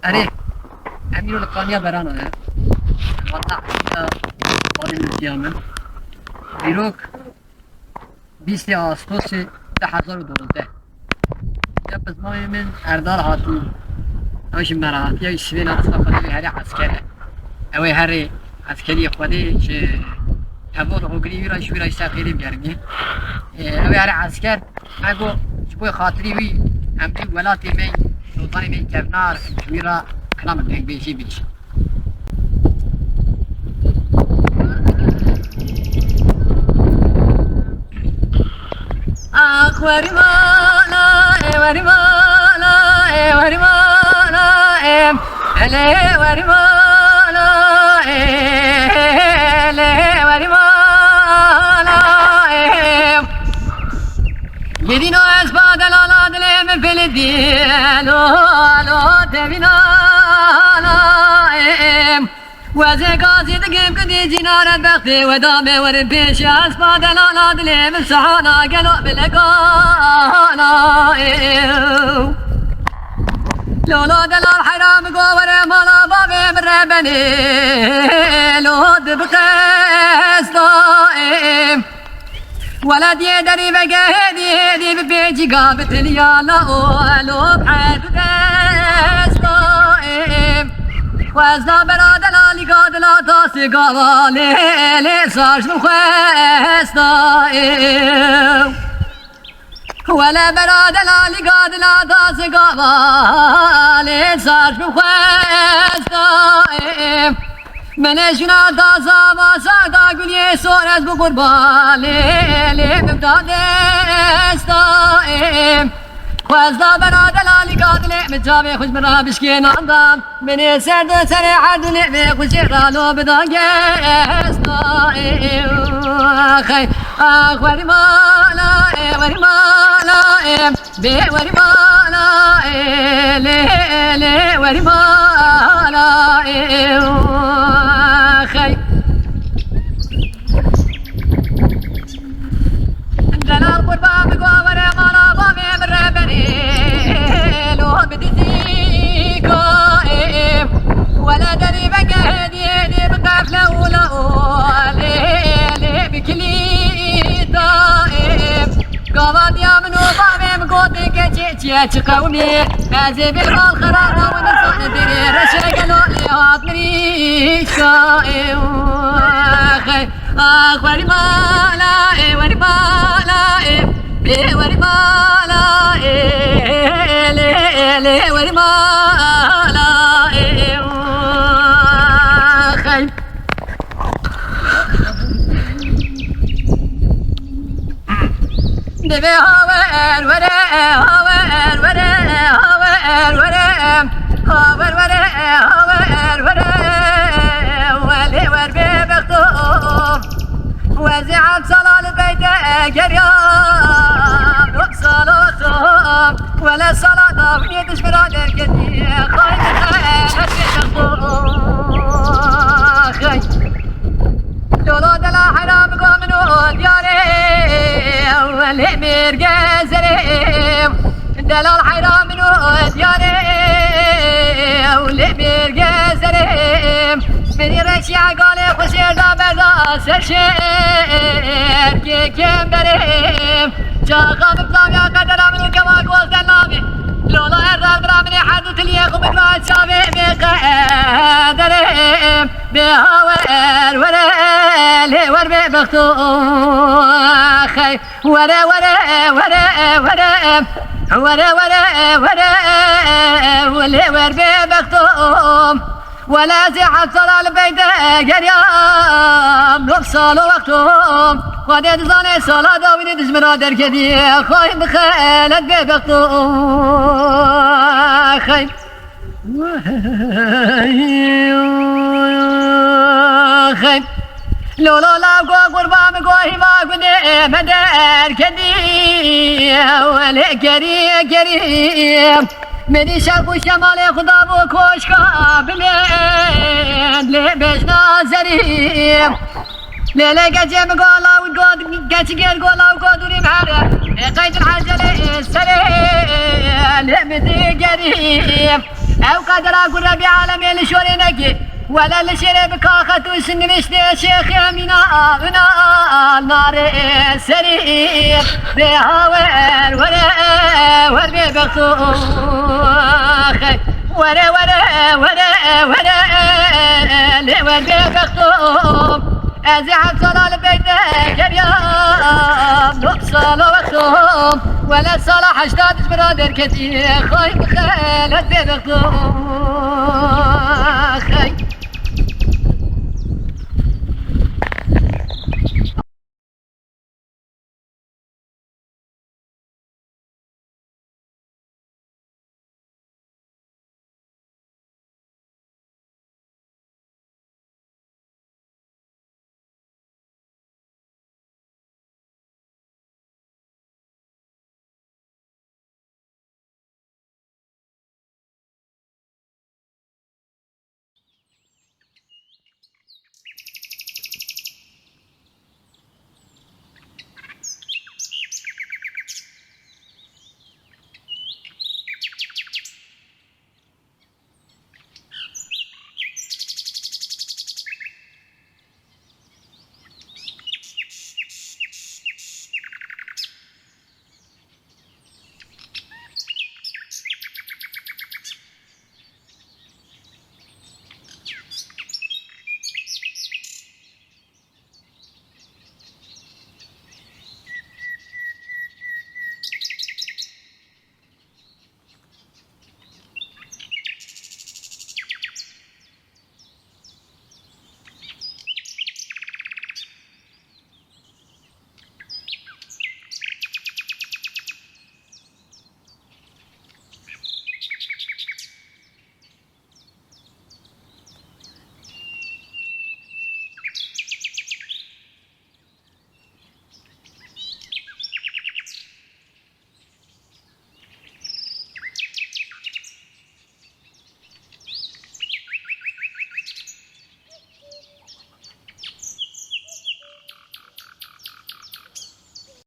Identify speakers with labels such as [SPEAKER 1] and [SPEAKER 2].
[SPEAKER 1] أري أمير القانية برانا وضع قادم القيامة بيروك 20 آغوستوس 2012 يا بس ما من أردال هاتو أوش مرات يا سوينا تصفى هري عسكري أو هري عسكري خودي ش هبول هوگری ویرا شویرا استخیری بیارمی أو هري عسكر أقو شبوي خاطري وي أمري ولاتي مي سلطاني مي كفنار شويرا كلام الدنيا بيجي بيش وري مالا وري مالا وري مالا له وري مالا له وري مالا يدينو اسباد لا لا دل من بلدي لو تبينا وزي قاصد قيم كدي جنار بختي ودامي ورم بيش اسباد لا لا دل من سحانا قلو بلقانا لولا دلال حرام قوار مالا بابي من ربني لو دبقس دائم ولد يدري بقى هدي ببيجي قابت اليالا لو بحيث دس دائم وزنا براد لالي قاد لا تاسي قوالي لساش مخيس دائم ولا براد لالي قاد لا تاسي قوالي لساش مخيس دائم من شنا تاسا ما سادا قولي سورس بقربالي لي بمداد دائم وازدا براد لالي قاد لي متجابي خوش مرا بشكين عندام من سرد سري عرض لي خوش يغالو بداقس دائم اخي اخ وري مالا وري مالا بي وري مالا لي وري مالا اخي دلال قربان بقوار مالا بامي بربني لو بدي قائم ولا دري بقى هدي بقاف لولا لي بكلي دائم قواد يا منو بامي مقوتي كجيتي قومي هذي بالمال خرارة ونصان دري رشاق لولي هاتمري قائم اخي اخ وري مالا وري مالا وري مالا لي وري مالا اخي دبي هاور وري هاور وري هاور وري هاور وري هاور وري ولي ور ببختو وزعت صلاة البيت قريان صلاة ولا صلاة ونيتش برادر كدي خايف خاي لولا دلا حرام قومنو دياري ولي مرقزري دلال حرام منو دياري ولي مرقزري مني رشيع قالي خسير دابر سرشير كي كم بريم شاقا ببلام يا قدر منو كما قوز دلامي لولا ارزال برامني حدث ليكم بقرات شابي بقدريم بهاور ورالي ور ببختو اخي ورا ورا ورا ورا ورا ورا ورا ولي ور ببختو ولا زحف صلاة البيت قريام نفصل وقتهم وديت زاني صلاة داويني تجمرا دركدي خايم بخيلت ببختهم خايم خايم لولا لا قربان قوي ما قدي مدار كدي ولي كريم مني شرق وشمال خدا بو كوشكا بلين لي بيش نازريم ليلة قجم قولا وقود قجم قولا وقودوري معنا قيد الحجل السليم لمدي قريب او قدر اقول ربي عالمي لشوري نقي ولا لشري بكاخت وسن مشتي شيخ يمينا بنا النار سرير بها ور ببخوخي ور ببخوخ أزعم صلاة بيتك يا نقصان وقتهم ولا صلاح أجداد برادر كثير خايف خالد ببخوخي